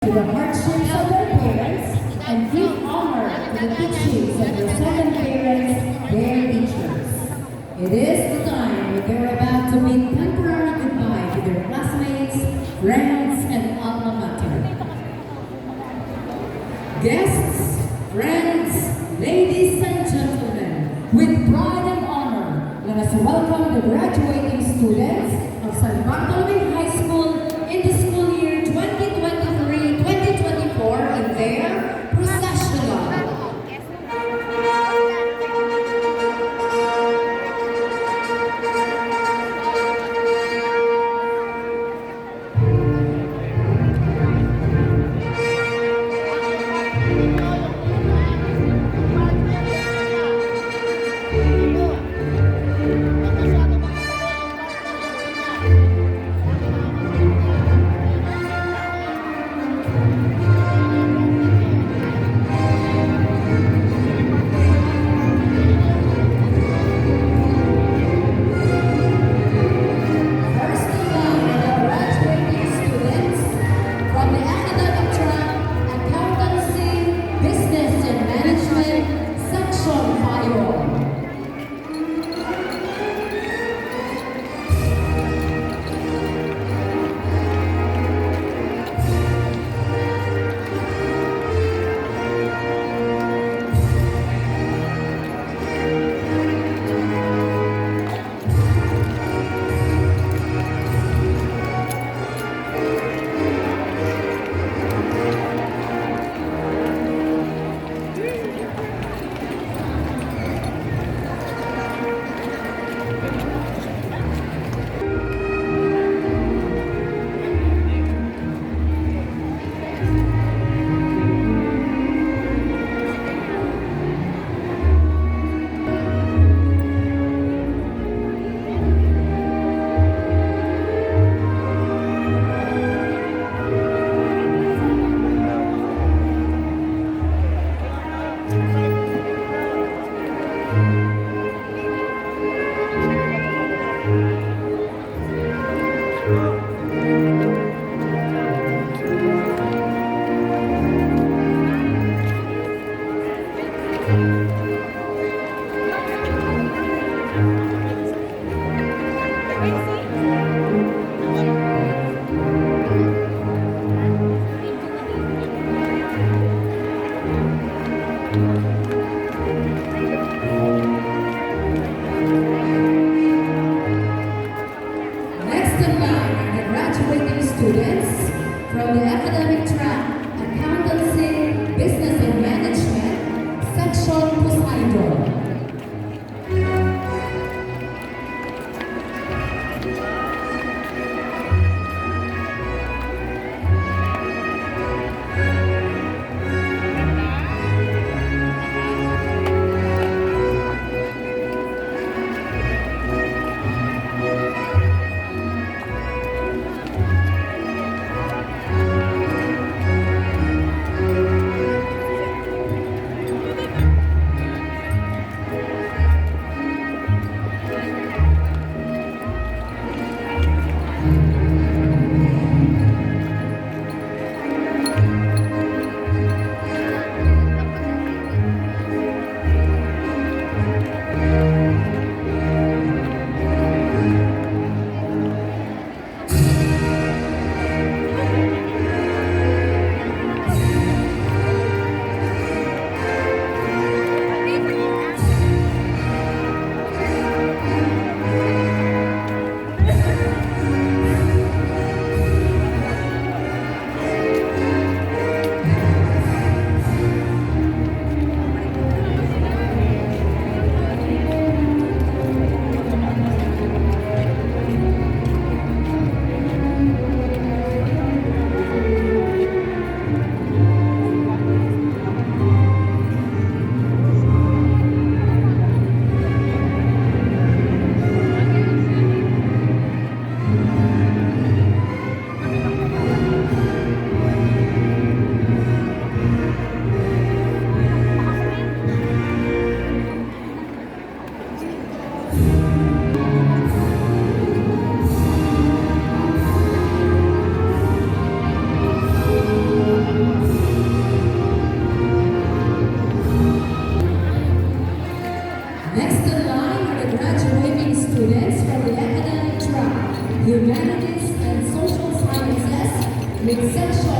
to the hardships of their parents and give honor to the teachings of their second parents, their teachers. It is the time when they're about to bid temporary goodbye to their classmates, friends, and alma mater. Guests, friends, ladies and gentlemen, with pride and honor, let us welcome the graduating students of San Bartolome High School in the school year 2023-2024 in their processional.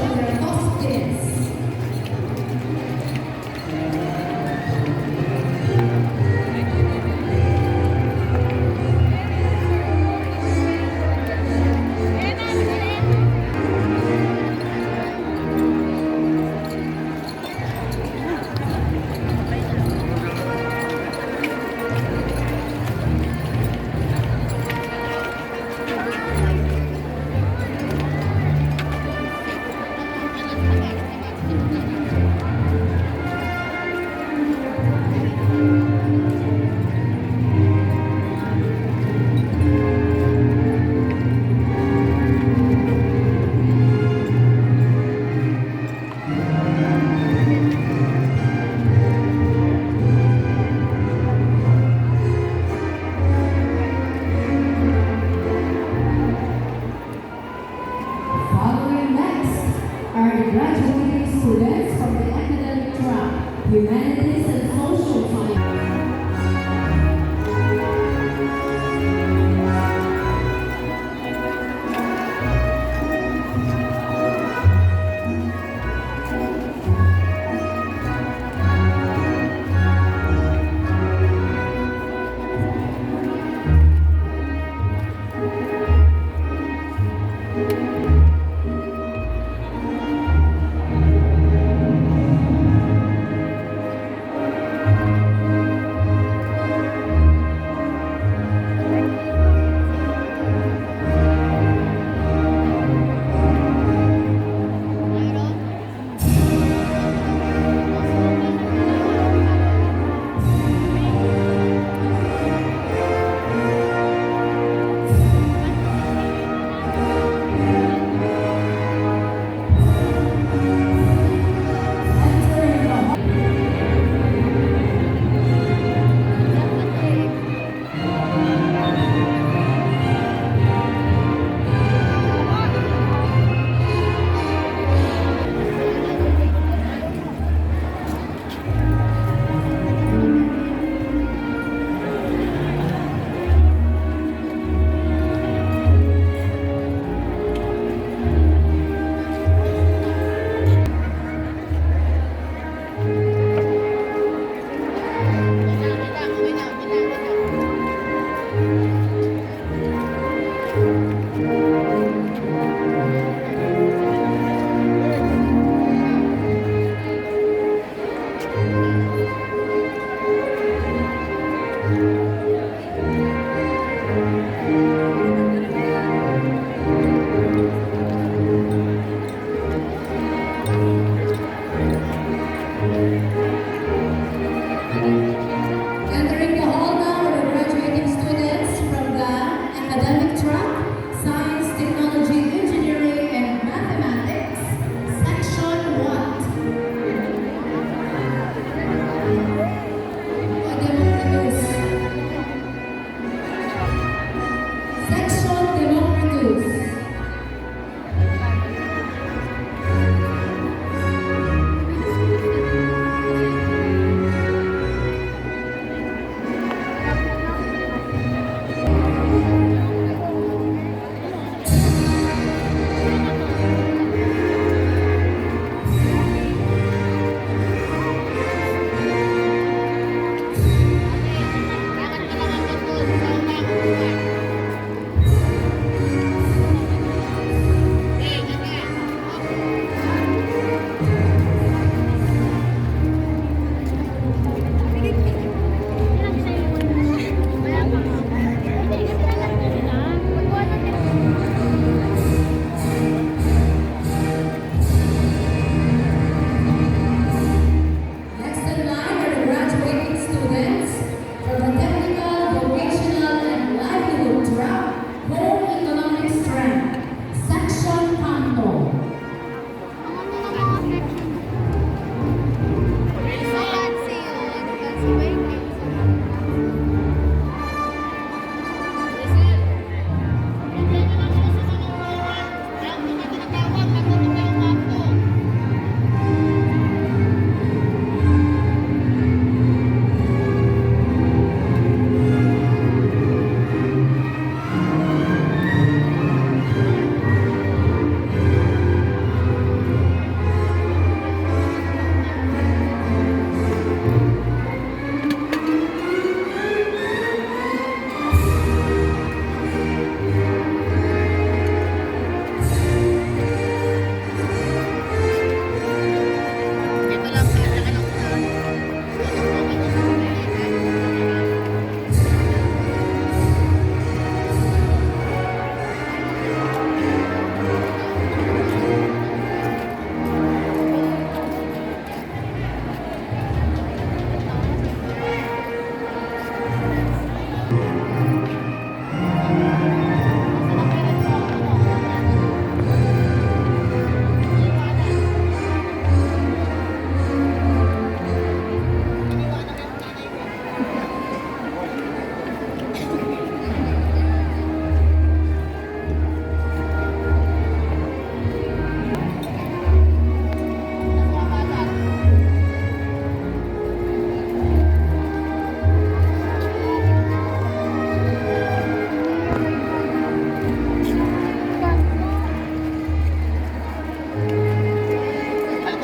show their costumes. Following next are the graduating students from the academic track, Humanities and Social Science.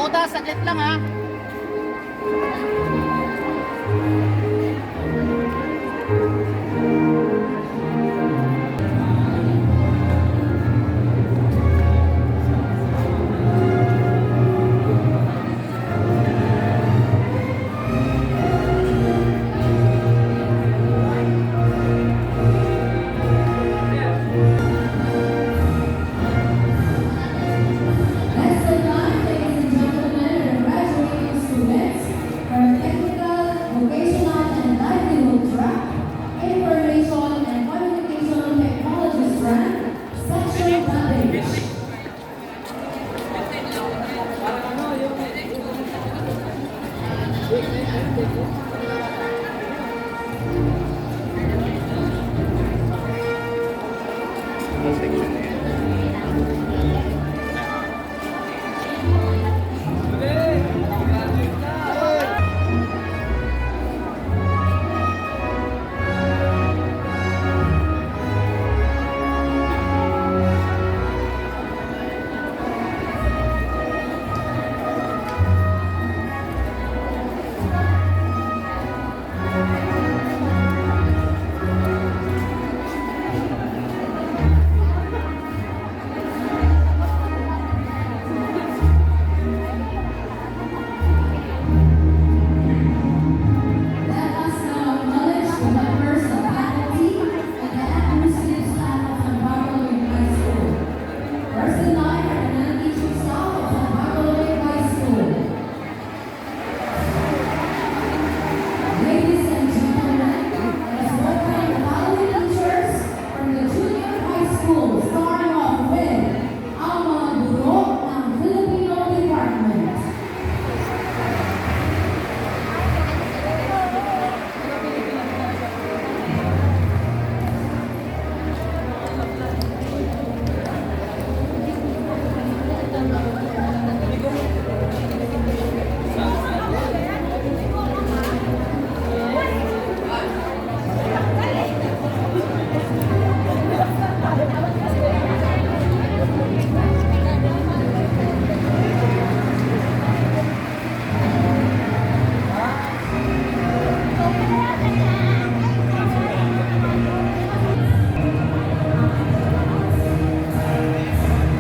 Dakota, saglit lang ha. Lesson 9, ladies and gentlemen, and graduating students from Technical, Vocational, and Livelihood track, Information and Communication Technology strand, Section College. Let us now acknowledge the members of faculty and the administrative staff of San Bartolome High School. First in line are the non-teaching staff of San Bartolome High School. Ladies and gentlemen, let us welcome the following teachers from the junior high school, starting off with ang mga guro ng Filipino Department.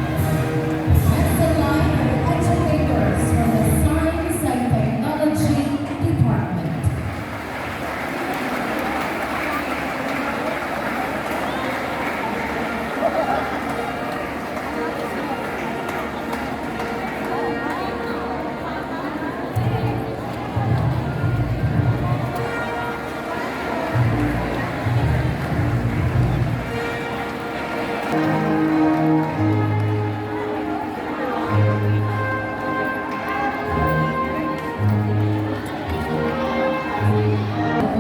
Next in line are the educators from the Science and Technology Department. The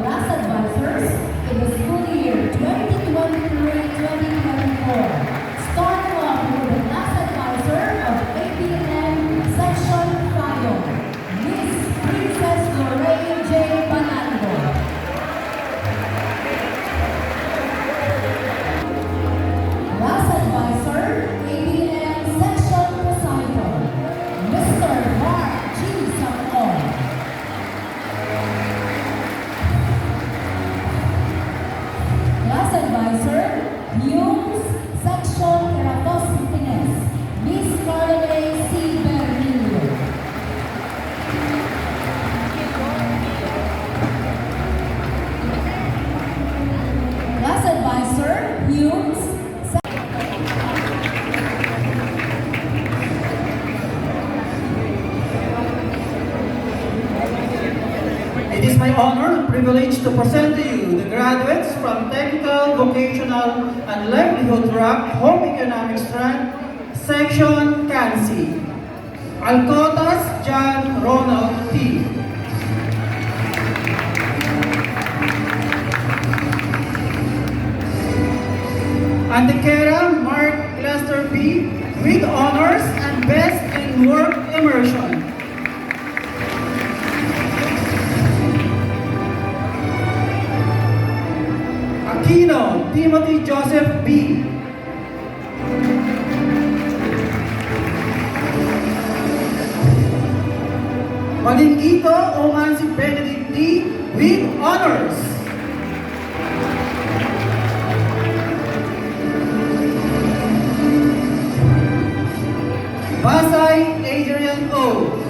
class advisors in the school year 2023-2024. Starting off with the class advisor of ABM Section 5, Miss Princess Lorraine J. Banando. Class advisor, ABM Section Poseidon, Mr. Mark G. Sangkon. Class advisor, Humes Section Keratos Pines, Miss Carly C. Bernillo. Class advisor, Humes It is my honor and privilege to present to you the graduates from Technical, Vocational, and Livelihood track, Home Economics strand, Section Kansi. Alcotas John Ronald T. Antequera Mark Lester P. with honors and best in work immersion. Aquino Timothy Joseph B. Malinggito Omansi Benedict D. with honors. Basay Adrian O.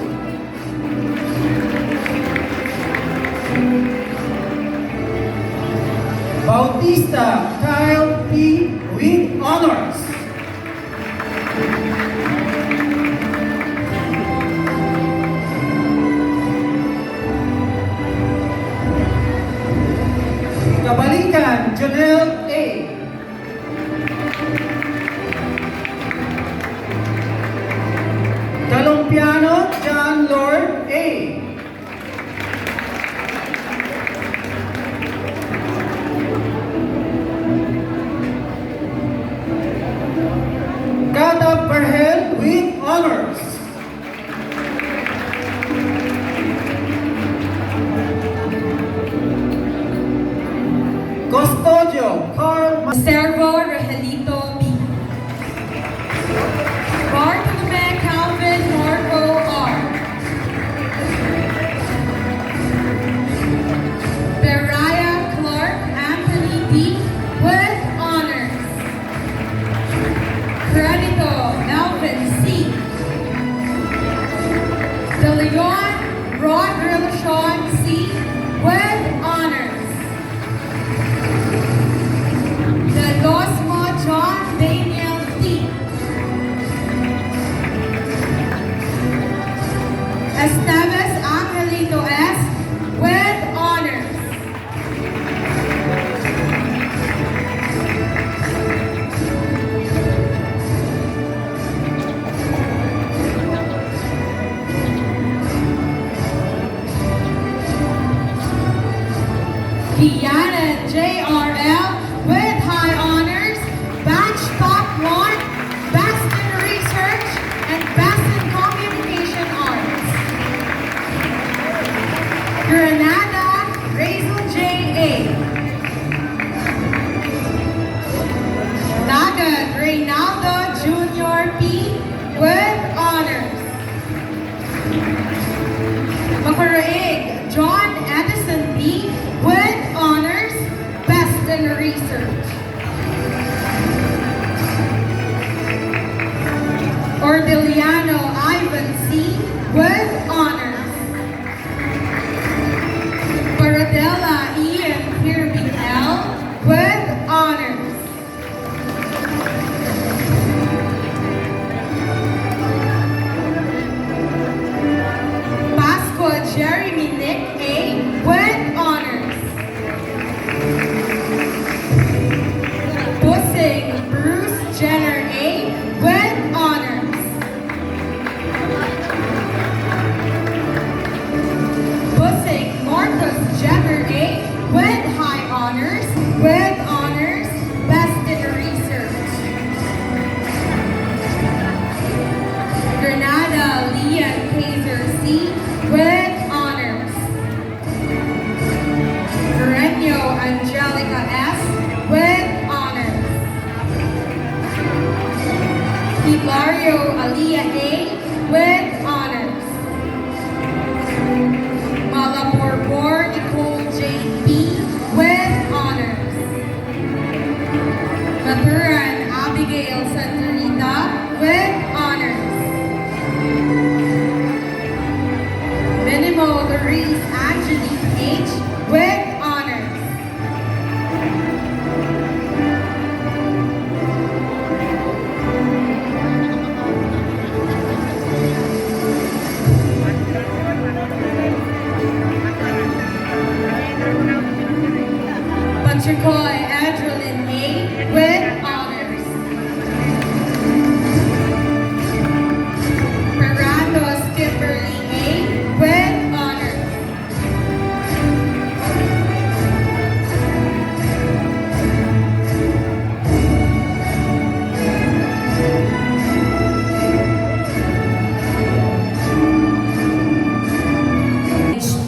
Bautista Kyle P. with honors. Kabalikan Janelle A. Kalumpiano John Lord A. Gata Berhel with honors. Custodio Carl Servo Rogelito B. Bartolome Calvin Marco R. Beriah Clark Anthony B. with honors. Credito Melvin C. De Leon Rodrigo Sean C. with honors. The Dosmo John Daniel D. Esteves Angelito S. with honors. Kiana JRL with high honors, batch top 1, best in research, and best in communication arts. Granada Razel J.A. Daga Reynaldo Jr. P. with honors. Macaraig John Edison B. with honors, best in research. Ordiliano Ivan C. with honors. Paradella Ian Kirby L. with honors. Pasqua Jeremy Nick A. with honors. Bussing Bruce Jenner A. with honors. Bussing Marcus Jenner A. with high honors. With honors, best in research. Granada Leah Kaiser C. with honors. Guereño Angelica S. with honors. Hilario Aliyah A. with honors. Malaborbor Nicole J. B. with honors. Maturan Abigail Santorita with honors. Minimo Therese Angelique H. with honors. Panchikoy Adrenaline A. with honors. Paratos Kimberly A. with honors.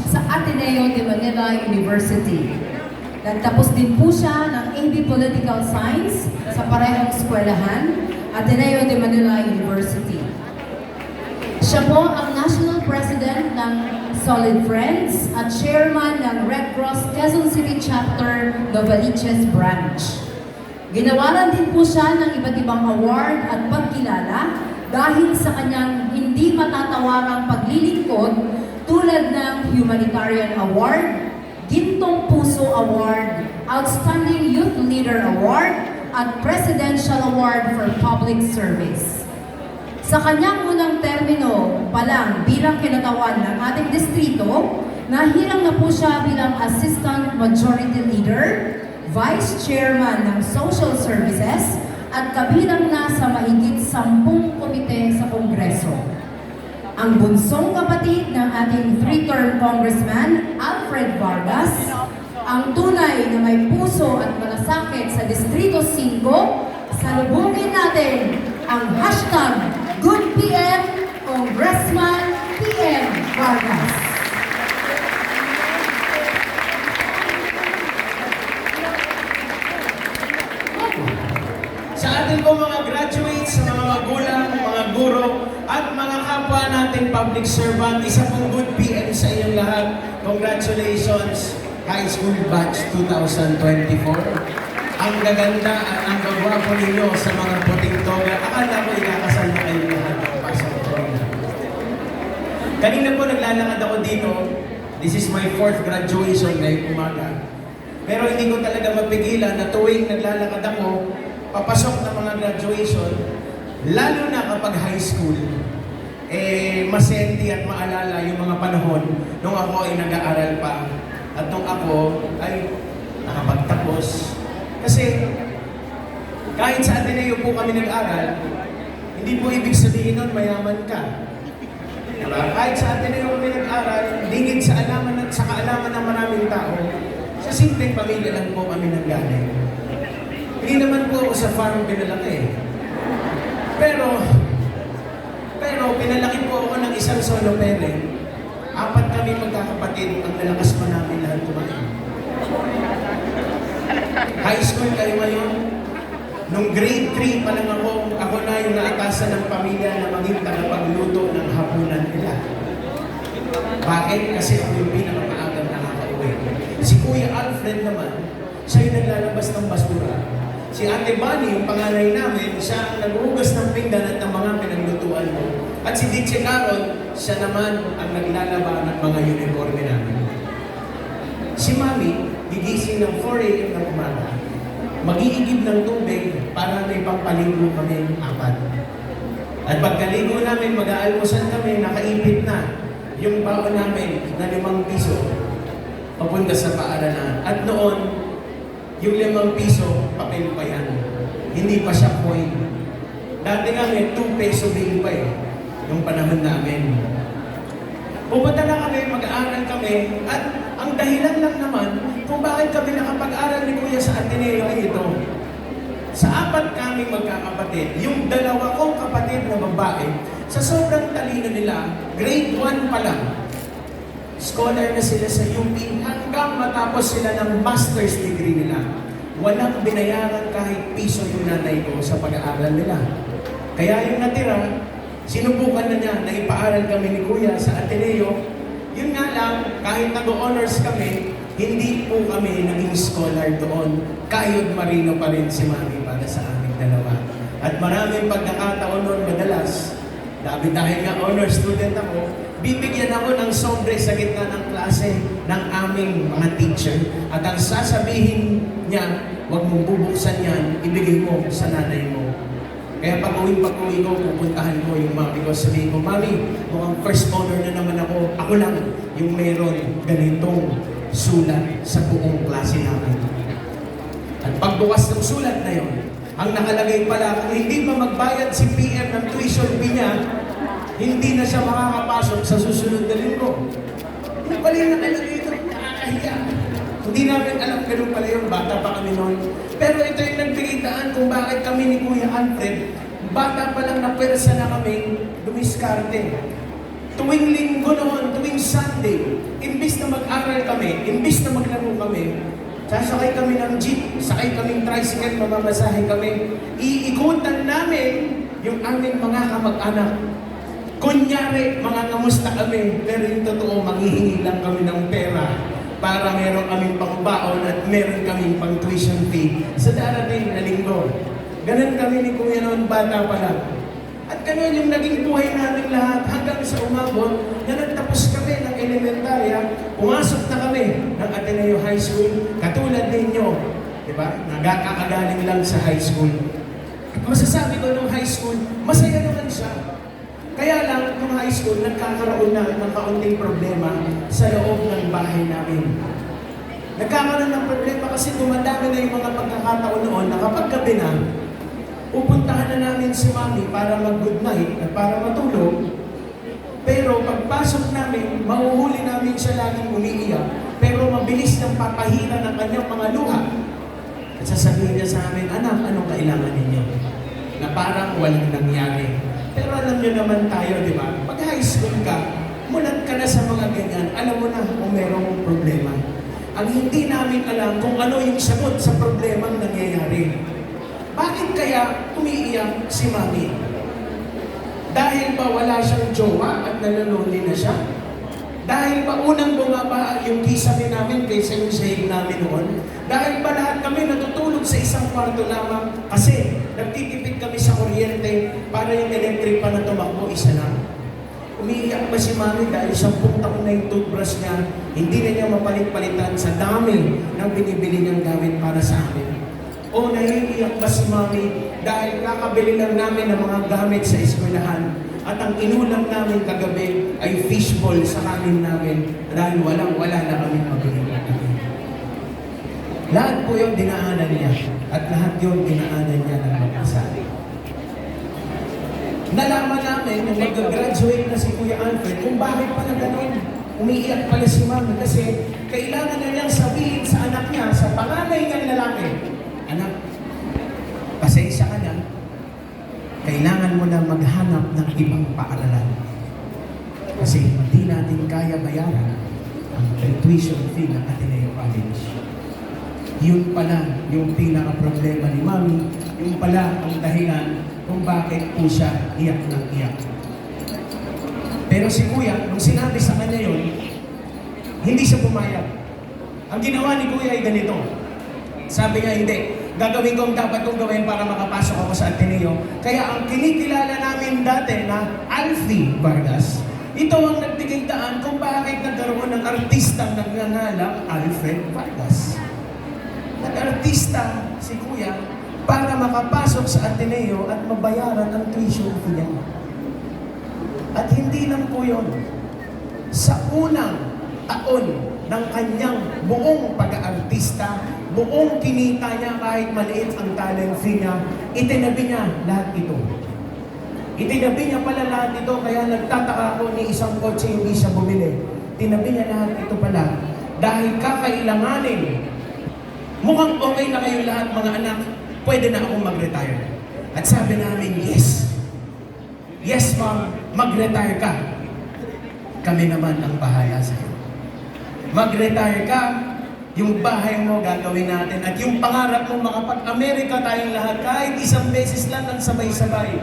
Sa Ateneo de Manila University. Nagtapos din po siya ng AB Political Science sa parehong eskwelahan, Ateneo de Manila University. Siya po ang National President ng solid friends at chairman ng Red Cross Quezon City Chapter Novaliches Branch. Ginawaran din po siya ng iba't ibang award at pagkilala dahil sa kanyang hindi matatawarang paglilingkod tulad ng Humanitarian Award, Gintong Puso Award, Outstanding Youth Leader Award, at Presidential Award for Public Service. Sa kanyang unang termino pa lang bilang kinatawan ng ating distrito, nahirang na po siya bilang Assistant Majority Leader, Vice Chairman ng Social Services, at kabilang na sa mahigit 10 komite sa Kongreso. Ang bunsong kapatid ng ating 3-term Congressman, Alfred Vargas, ang tunay na may puso at malasakit sa Distrito 5, salubungin natin ang hashtag Good PM Congressman PM Vargas. Sa ating po mga graduates, sa mga magulang, mga guro, at mga kapwa nating public servant, isa pong good PM sa inyong lahat. Congratulations, High School Batch 2024. Ang gaganda at ang gagwapo ninyo sa mga puting toga. Akala ko ikakasal na kayo lahat ng pasok ko. Kanina po naglalakad ako dito. This is my 4th graduation ngayong umaga. Pero hindi ko talaga mapigilan na tuwing naglalakad ako, papasok ng mga graduation, lalo na kapag high school, masenti at maalala yung mga panahon nung ako ay nag-aaral pa at nung ako ay nakapagtapos. Kasi kahit sa Ateneo po kami nag-aral, hindi po ibig sabihin nun mayaman ka. Diba? Kahit sa Ateneo kami nag-aral, dingid sa alaman at sa kaalaman ng maraming tao, sa simpleng pamilya lang po kami nanggaling. Hindi naman po ako sa farm pinalaki. Pero pinalaki po ako ng isang solo parent. 4 kami magkakapatid, ang lalakas pa namin lahat kumain. High school kayo ngayon. Nung grade 3 pa lang ako na yung naatasan ng pamilya na maging tagapagluto ng hapunan nila. Bakit? Kasi ako yung pinakamaagang nakakauwi. Si Kuya Alfred naman, siya yung naglalabas ng basura. Si Ate Bunny, yung panganay namin, siya ang naghuhugas ng pinggan at ng mga pinaglutuan mo. At si DJ Carol, siya naman ang naglalaba ng mga uniforme namin. Si Mami, gigising ng 4 a.m. ng umaga, mag-iigib ng tubig para may pampaligo kami 4. At pagkaligo namin, mag-aalmusal kami, nakaipit na yung baon namin na 5 piso papunta sa paaralan. At noon, yung 5 piso, papel pa yan. Hindi pa siya coin. Dati nga may 2 peso bill pa yung panahon namin. Pupunta na kami, mag-aaral kami, at ang dahilan lang naman kung bakit kami nakapag-aral ni Kuya sa Ateneo ay ito. Sa 4 kami magkakapatid, yung 2 kong kapatid na babae, sa sobrang talino nila, grade 1 pa lang, scholar na sila sa UP hanggang matapos sila ng master's degree nila. Walang binayaran kahit piso yung nanay ko sa pag-aaral nila. Kaya yung natira, sinubukan na niya na ipaaral kami ni Kuya sa Ateneo. Yun nga lang, kahit nag-honors kami, hindi po kami naging scholar doon. Kayod Marino pa rin si Mami para sa aming dalawa. At maraming pagkakataon noon madalas, dahil nga honor student ako, bibigyan ako ng sobre sa gitna ng klase ng aming mga teacher. At ang sasabihin niya, huwag mong bubuksan yan, ibigay mo sa nanay mo. Kaya pag-uwi ko, pupuntahan ko yung mami ko. Sabihin ko, Mami, mukhang first honor na naman ako. Ako lang yung meron ganitong sulat sa buong klase namin. At pagbukas ng sulat na yon, ang nakalagay pala, kung hindi pa magbayad si PM ng tuition fee niya, hindi na siya makakapasok sa susunod na linggo. Hindi pala yung nakalagay ito, nakakahiya. Hindi namin alam ganun pala yung bata pa kami noon. Pero ito yung nagbigay daan kung bakit kami ni Kuya Alfred, bata pa lang na pwersa na kami, dumiskarte. Tuwing linggo noon, tuwing Sunday, imbis na mag-aral kami, imbis na maglaro kami, sasakay kami ng jeep, sakay kaming tricycle, mamamasahe kami, iikutan namin yung aming mga kamag-anak. Kunyari, mga kamusta kami, pero yung totoo, manghihingi lang kami ng pera para meron kaming pangbaon at meron kaming pang tuition fee sa darating na linggo. Ganun kami ni Kuya noon, bata pa lang. At ganun yung naging buhay namin lahat hanggang sa umabot na nagtapos kami ng elementarya, pumasok na kami ng Ateneo High School, katulad ninyo, di ba? Nagkakagaling lang sa high school. At masasabi ko nung high school, masaya naman siya. Kaya lang, nung high school, nagkakaroon na ng kaunting problema sa loob ng bahay namin. Nagkakaroon ng problema kasi dumadami na yung mga pagkakataon noon na kapag gabi na, pupuntahan na namin si Mami para mag-good night at para matulog. Pero pagpasok namin, mahuhuli namin siya laging umiiyak. Pero mabilis nang papahina ng kanyang mga luha. At sasabihin niya sa amin, anak, anong kailangan ninyo? Na parang walang nangyari. Pero alam niyo naman tayo, di ba? Pag high school ka, mulat ka na sa mga ganyan, alam mo na kung merong problema. Ang hindi namin alam kung ano yung sagot sa problemang nangyayari. Bakit kaya umiiyak si Mami? Dahil ba wala siyang jowa at nalulunod na siya? Dahil ba unang bumaba yung kisame namin kaysa yung sahig namin noon? Dahil ba lahat kami natutulog sa isang kwarto lamang kasi nagtitipid kami sa kuryente para yung electric pa na tumakbo isa lang? Umiiyak ba si Mami dahil 10 taon na yung toothbrush niya, hindi na niya mapalit-palitan sa dami ng binibili niyang gamit para sa amin? O naiiyak ba si Mami dahil kakabili lang namin ng mga gamit sa eskwelahan at ang inulam namin kagabi ay fishball sa kanin namin dahil wala na kami mabili. Lahat po yung dinaanan niya at lahat yung dinaanan niya ng mag-isa. Nalaman namin nung mag-graduate na si Kuya Alfred kung bakit pala ganun. Umiiyak pala si Mami kasi kailangan na niyang sabihin sa anak niya, sa panganay niyang lalaki, anak, pasensya ka na, kailangan mo na maghanap ng ibang paaralan. Kasi hindi natin kaya bayaran ang tuition fee ng Ateneo College. Yun pala yung pinaka-problema ni Mami, yun pala ang dahilan kung bakit po siya iyak ng iyak. Pero si Kuya, nung sinabi sa kanya yun, hindi siya pumayag. Ang ginawa ni Kuya ay ganito. Sabi niya, hindi. Gagawin ko ang dapat kong gawin para makapasok ako sa Ateneo. Kaya ang kinikilala namin dati na Alfie Vargas, ito ang nagbigay daan kung bakit nagkaroon ng artistang nagngangalang Alfred Vargas. Nag-artista si Kuya para makapasok sa Ateneo at mabayaran ang tuition fee niya. At hindi lang po yun. Sa unang taon ng kanyang buong pag-aartista, buong kinita niya kahit maliit ang talent fee niya, itinabi niya lahat ito. Itinabi niya pala lahat ito, kaya nagtataka ako ni isang kotse hindi siya bumili. Tinabi niya lahat ito pala dahil kakailanganin. Mukhang okay na kayo lahat mga anak, pwede na akong mag-retire. At sabi namin, yes. Yes ma'am, mag-retire ka. Kami naman ang bahala sa'yo. Mag-retire ka, yung bahay mo gagawin natin at yung pangarap mo makapag-Amerika tayong lahat kahit isang beses lang ng sabay-sabay.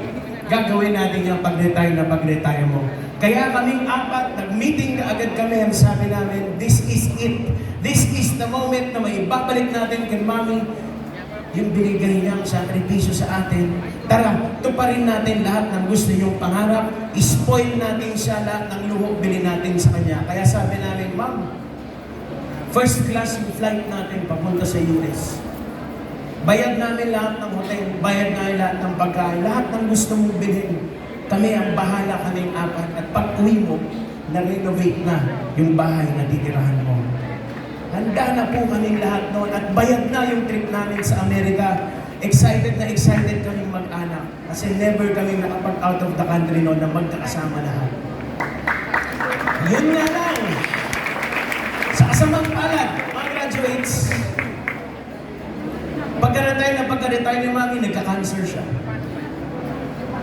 Gagawin natin yung pag-retire na pag-retire mo. Kaya kaming apat, nag-meeting na agad kami, ang sabi namin, this is it. This is the moment na maibabalik natin kay Mami yung binigay niyang sakripisyo sa atin. Tara, tuparin natin lahat ng gusto niyong pangarap, spoil natin siya lahat ng luho, bilhin natin sa kanya. Kaya sabi namin, Ma'am, first class yung flight natin papunta sa US. Bayad namin lahat ng hotel, bayad namin lahat ng pagkain, lahat ng gusto mong bilhin. Kami ang bahala kaming apat at pag-uwi mo, na-renovate na yung bahay na titirahan mo. Handa na po kaming lahat noon at bayad na yung trip namin sa Amerika. Excited na excited kaming mag-anak kasi never kami nakapag-out of the country noon na magkakasama lahat. Yun nga lang. Sa kasamang palad, mga graduates, pagka-retire ni Mami, nagka-cancer siya.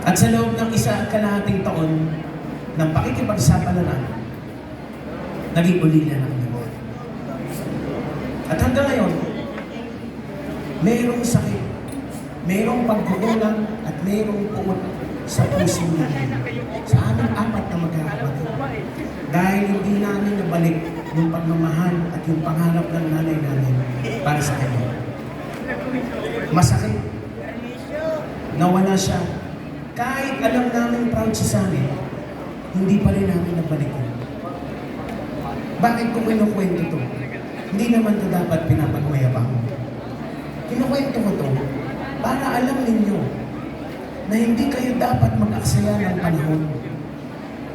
At sa loob ng isa at kalahating taon ng pakikipagsapalaran, naging ulila na kami. At hanggang ngayon, mayroong sakit, mayroong pagkukulang at mayroong pumot sa puso namin, sa aming apat na magkakapatid. Dahil hindi namin nabalik yung pagmamahal at yung pangarap ng nanay namin para sa kanya. Masakit. Nawala siya. Kahit alam namin proud siya sa amin, hindi pa rin namin nabalik yun. Bakit ko kinukwento to? Hindi naman to dapat pinapagmayabang. Kinukwento ko to para alam ninyo na hindi kayo dapat mag-aksaya ng panahon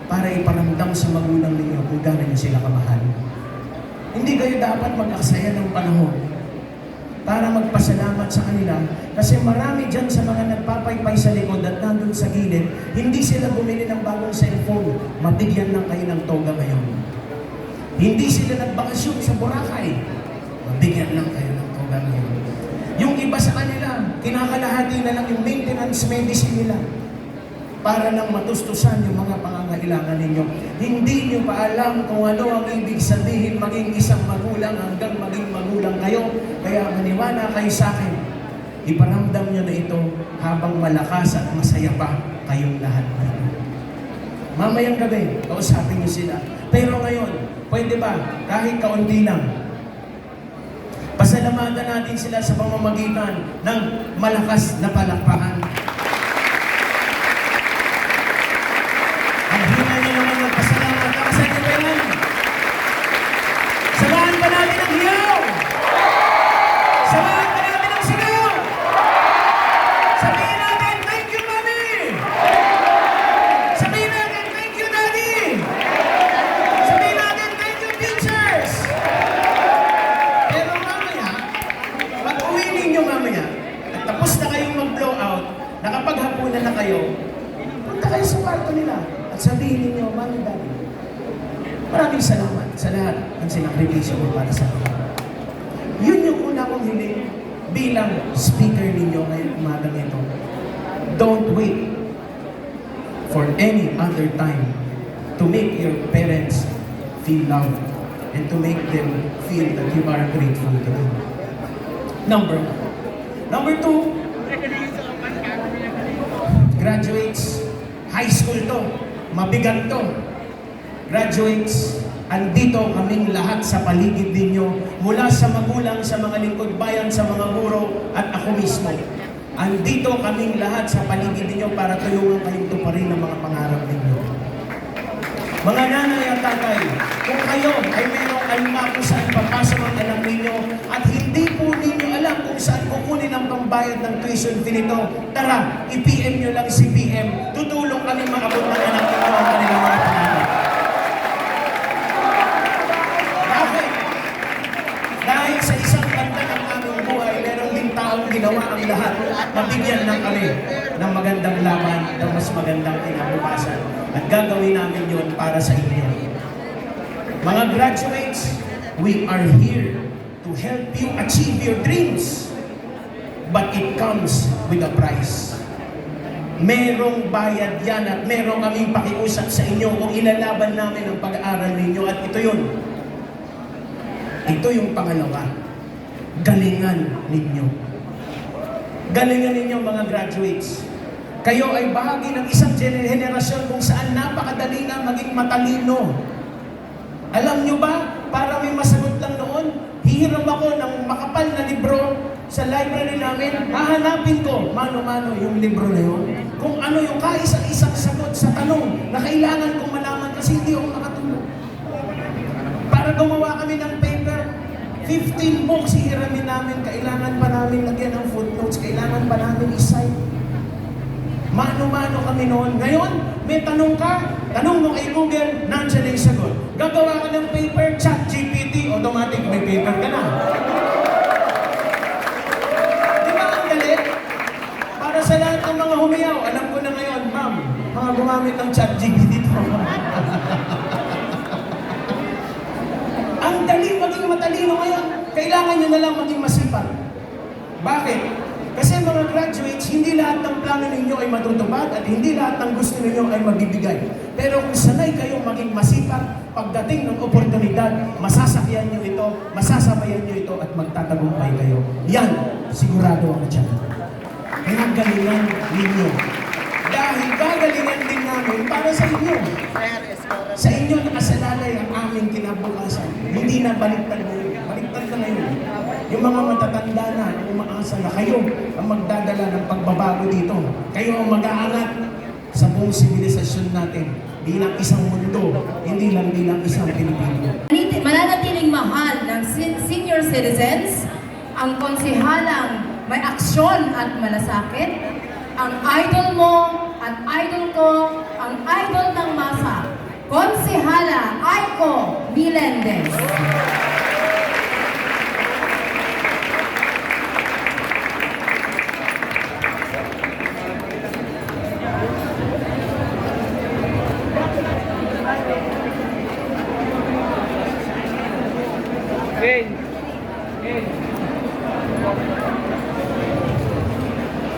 para iparamdam sa magulang ninyo kung gaano nyo sila kamahal. Hindi kayo dapat mag-aksaya ng panahon para magpasalamat sa kanila kasi marami dyan sa mga nagpapaypay sa likod at nandun sa gilid, hindi sila bumili ng bagong cellphone, mabigyan lang kayo ng toga ngayon. Hindi sila nagbakasyon sa Boracay, mabigyan lang kayo ng toga ngayon. Yung iba sa kanila, kinakalahati na lang yung maintenance medicine nila para lang matustusan yung mga pangangailangan ninyo. Hindi nyo pa alam kung ano ang ibig sabihin maging isang magulang hanggang maging magulang kayo. Kaya maniwala kayo sa akin. Iparamdam nyo na ito habang malakas at masaya pa kayong lahat. Mamayang gabi, kausapin nyo sila. Pero ngayon, pwede ba kahit kaunti lang, pasalamatan natin sila sa pamamagitan ng malakas na palakpakan. Ang hina niyo naman magpasalamat. Nakasan niyo ba yan? Samahan pa natin ang hiyaw! Samahan pa natin ang sigaw! Sabihin natin, thank you, Mami! Sabihin natin, thank you, Daddy! Sabihin natin, thank you, teachers! Pero mamaya, pag-uwi ninyo mamaya, at tapos na kayong mag-blow out, nakapaghapunan na kayo, punta kayo sa kwarto nila at sabihin ninyo, Mami, Daddy, maraming salamat sa lahat ng sinakripisyo mo para sa akin. Yun yung una kong hiling bilang speaker ninyo ngayong umagang ito. Don't wait for any other time to make your parents feel loved and to make them feel that you are grateful to them. Number one. Number two, graduates, high school to, mabigat to. Graduates, andito kaming lahat sa paligid ninyo, mula sa magulang, sa mga lingkod bayan, sa mga guro, at ako mismo. Andito kaming lahat sa paligid ninyo para tulungan kayong tuparin ang mga pangarap ninyo. Mga nanay at tatay, kung kayo ay mayroong alma kung saan papasok ang anak ninyo at hindi po ninyo alam kung saan kukunin ang pambayad ng tuition fee nito, tara, i-PM nyo lang si PM. Tutulong kami maabot ng anak ninyo ang kanilang mga pangarap. Bakit? Dahil sa isang banda ng aming buhay, meron din taong ginawa ang lahat. Mabigyan lang kami ng magandang laban, ng mas magandang kinabukasan. At gagawin namin yun para sa inyo. Mga graduates, we are here to help you achieve your dreams. But it comes with a price. Merong bayad yan at merong kaming pakiusap sa inyo kung ilalaban namin ang pag-aaral ninyo. At ito yun. Ito yung pangalawa. Galingan ninyo. Galingan ninyo mga graduates. Kayo ay bahagi ng isang henerasyon kung saan napakadali na maging matalino. Alam nyo ba, para may masagot lang noon, hihiram ako ng makapal na libro sa library namin, hahanapin ko mano-mano yung libro na yun. Kung ano yung kaisa-isang sagot sa tanong na kailangan kong malaman kasi hindi ako nakatulog. Para gumawa kami ng paper, 15 books hihiramin namin, kailangan pa namin lagyan ng footnotes, kailangan pa namin isay. Mano-mano kami noon. Ngayon, may tanong ka, tanong mo kay Google, nandiyan na yung sagot. Gagawa ka ng paper, ChatGPT, automatic may paper ka na. Di ba ang galit? Para sa lahat ng mga humiyaw, alam ko na ngayon, ma'am, mga gumamit ng ChatGPT to. Ang dali maging matalino ngayon, kailangan nyo na lang maging masipag. Bakit? Kasi mga graduates, hindi lahat ng plano ninyo ay matutupad at hindi lahat ng gusto ninyo ay magbibigay. Pero kung sanay kayong maging masipag, pagdating ng oportunidad, masasakyan nyo ito, masasabayan nyo ito at magtatagumpay kayo. Yan, sigurado ako dyan. Kaya galingan ninyo Dahil gagalingan din namin para sa inyo. Sa inyo nakasalalay ang aming kinabukasan. Hindi na baliktad na yun. Baliktad na ngayon. Yung mga matatanda na, umaasa na kayo ang magdadala ng pagbabago dito. Kayo ang mag-aangat sa buong sibilisasyon natin bilang isang mundo, hindi lang bilang isang Pilipino. Mananatiling mahal ng senior citizens, ang konsihalang may aksyon at malasakit, ang idol mo at idol ko, ang idol ng masa, Konsihala Aiko Melendez.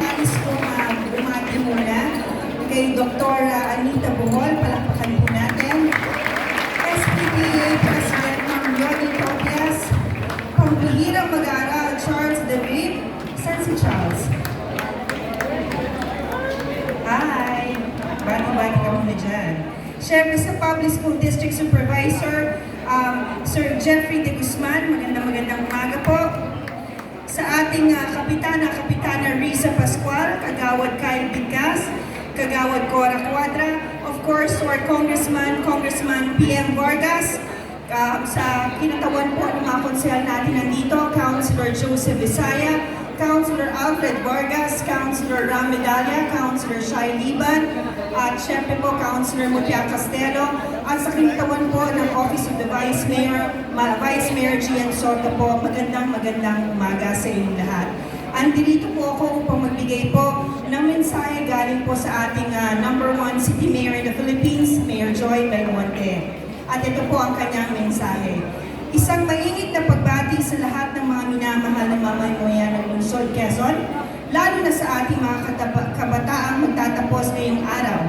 Nais ko bumati muna kay Dr. Anita Bohol, palakpakan po natin. SPPA President Ma'am Yoni Tobias, pambihirang mag-aaral Charles David, saan si Charles? Hi! Bati-bati ka muna dyan. Siyempre sa Public School District Supervisor, Sir Jeffrey De Guzman, magandang umaga po. Sa ating Kapitana Risa Pascual, Kagawad Kyle Bigkas, Kagawad Cora Cuadra, of course to our Congressman PM Vargas, sa kinatawan po ng mga konsehal natin nandito, Councilor Joseph Visaya, Councilor Alfred Vargas, Councilor Ram Medalla, Councilor Shai Liban, at syempre po Councilor Mutia Castelo, at sa kinatawan po ng Office of the Vice Mayor, Vice Mayor Gian Soto po, magandang umaga sa inyong lahat. Andito po ako upang magbigay po ng mensahe galing po sa ating #1 City Mayor in the Philippines, Mayor Joy Belmonte. At ito po ang kanyang mensahe. Isang mainit na pagbati sa lahat ng mga minamahal na mamamayan ng lungsod Quezon, lalo na sa ating mga kabataang magtatapos ngayong araw.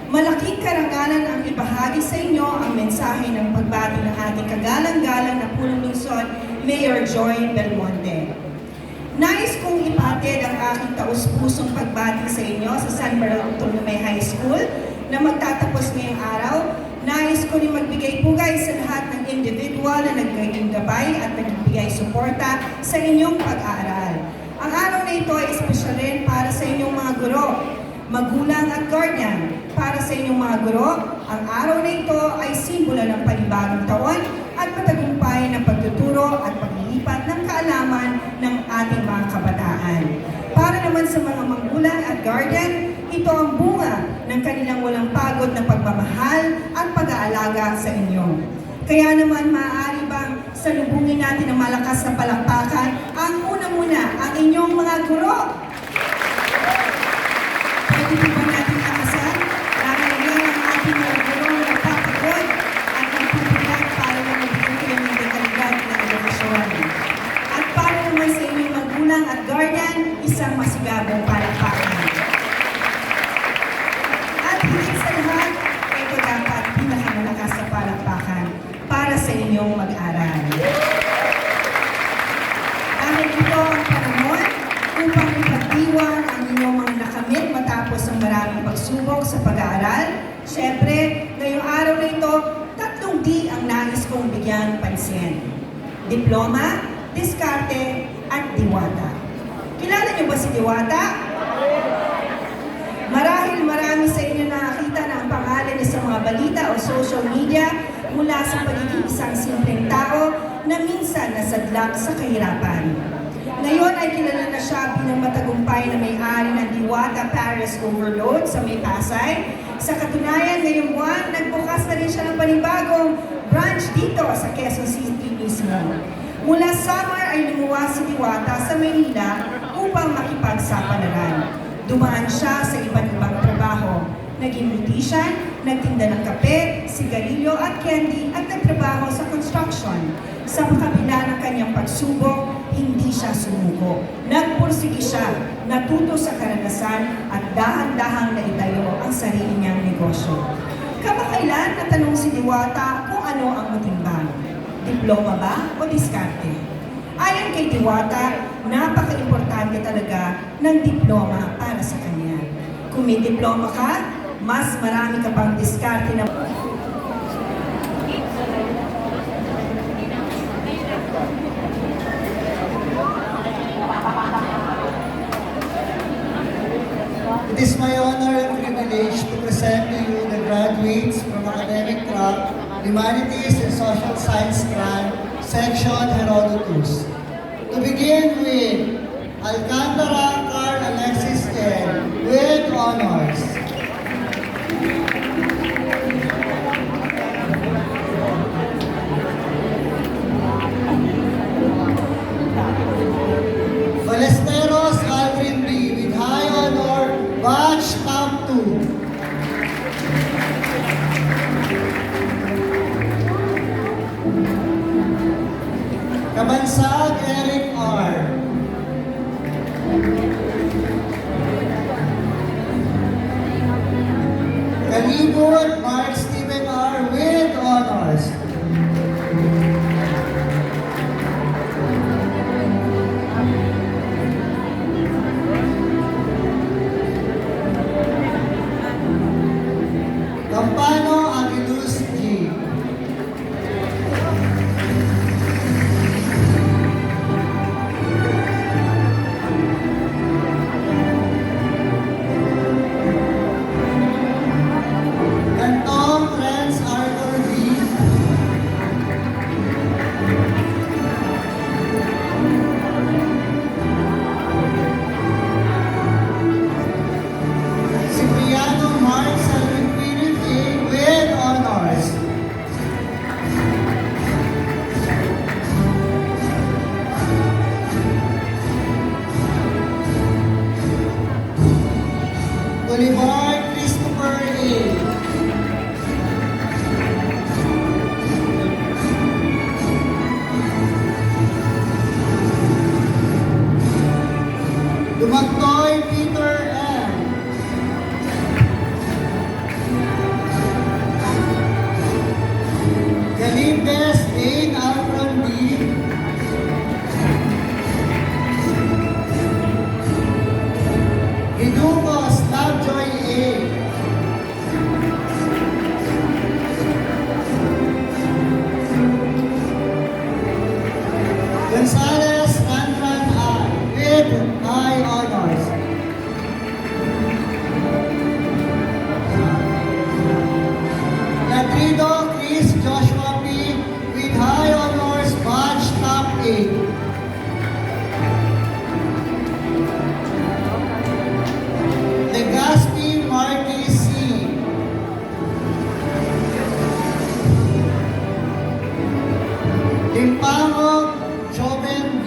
Malaking karangalan ang ibahagi sa inyo ang mensahe ng pagbati ng ating kagalang-galang na punong lungsod, Mayor Joy Belmonte. Nais kong ipatid ang aking taus-pusong pagbati sa inyo sa San Bartolome High School na magtatapos ngayong araw. Nais ko rin magbigay pugay sa lahat ng individual na nagbigay gabay at nagbigay suporta sa inyong pag-aaral. Ang araw na ito ay espesyal rin para sa inyong mga guro, magulang at guardian. Para sa inyong mga guro, ang araw na ito ay simbolo ng panibagong taon at matagumpay ng pagtuturo at paglilipat ng kaalaman ng ating mga kabataan. Para naman sa mga magulang at guardian, ito ang bunga ng kanilang walang pagod na pagmamahal at pag-aalaga sa inyo. Kaya naman maaari bang salubungin natin ng malakas na palakpakan ang una-muna ang inyong mga guro? Pwede po ba natin lakasan? Dahil yan ang ating mga guro na nagpapagod at nagpupulat para na magbigay ng dekalidad na edukasyon. At para naman sa inyong magulang at guardian, isang masigabong palakpakan. At higit sa lahat, ito dapat pinakamalakas na palakpakan para sa inyong mag-aral. Dahil ito ang panahon upang ipagdiwang ang inyong mga nakamit matapos ang maraming pagsubok sa pag-aaral. Siyempre, ngayong araw na ito, 3 D ang nais kong bigyan pansin. Diploma, diskarte, at diwata. Kilala niyo ba si Diwata? Marahil marami sa inyo nakakita na ang pangalan niya sa mga balita o social media mula sa pagiging isang simpleng tao na minsan nasadlak sa kahirapan. Ngayon ay kilala na siya bilang matagumpay na may-ari ng Diwata Paris Overload sa May Pasay. Sa katunayan, ngayong buwan, nagbukas na rin siya ng panibagong branch dito sa Quezon City mismo. Mula summer ay lumuwas si Diwata sa Maynila upang makipagsapalaran. Dumaan siya sa iba't ibang trabaho. Naging beautician, nagtinda ng kape, sigarilyo at candy at nagtrabaho sa construction. Sa kabila ng kanyang pagsubok, hindi siya sumuko. Nagpursige siya, natuto sa karanasan at dahan-dahang naitayo ang sarili niyang negosyo. Kamakailan natanong si Diwata kung ano ang matimbang. Diploma ba o diskarte? Ayon kay Diwata, napaka-importante talaga ng diploma para sa kanya. Kung may diploma ka, mas marami ka pang diskarte na It is my honor and privilege to present to you the graduates from academic track, Humanities and Social Science Strand, Section Herodotus. To begin with, Alcantara Carl Alexis N. with honors. Balesteros Aldrin B. with high honor, batch top 2. Kabansag Eric R. Kalibot Mark Stephen R. with honors. Campano Aguiluz G. Cantong Renz Arthur V. Cipriano Mark Salvini with honors. Bolivar Christopher A. Dumagtoy Peter M. Galibes Dane Alfron B. Hidugos Lovejoy A. Gonzales Ranran I. with high honors. Latrido Chris Joshua P. with high honors, batch top 8. Legazpi Marty C. Limpango Joven V.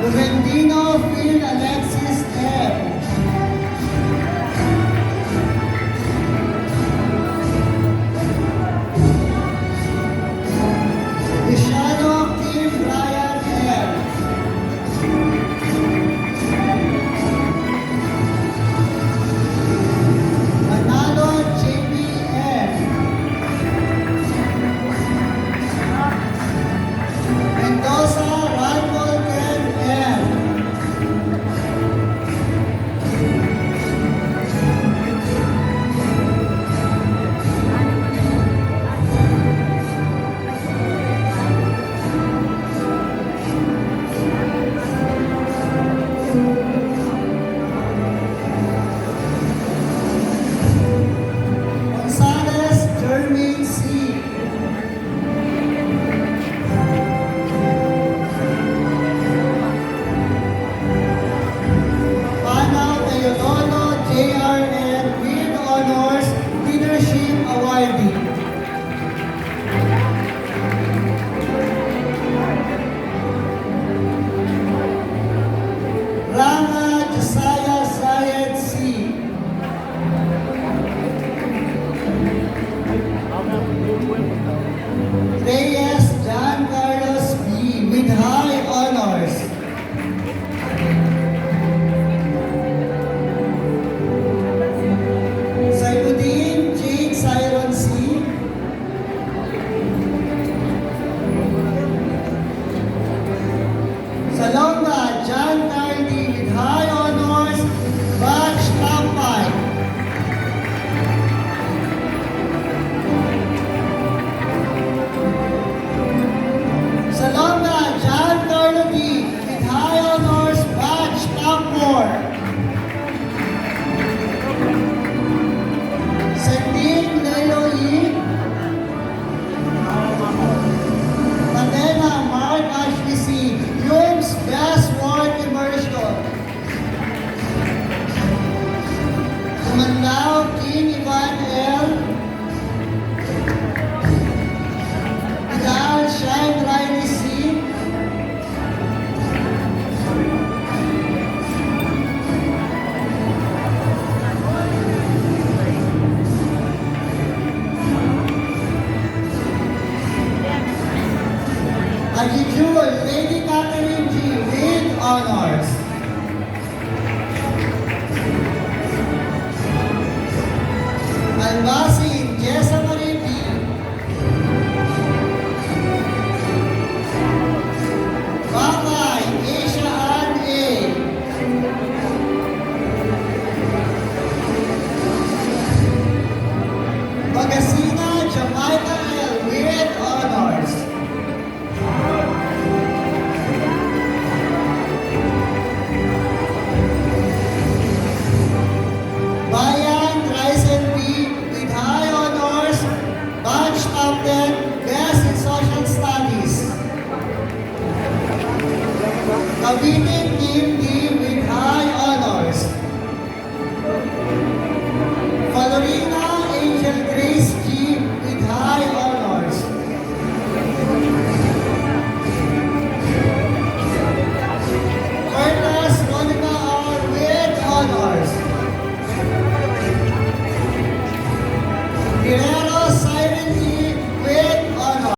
Juventino Phil Alexis M. Luciano Kim Brian M. Manalo JB M. Mendoza Ralph Ken M. Gonzales Jermaine C. Panaw Teodoro JRN with honors, leadership awardee. Ranga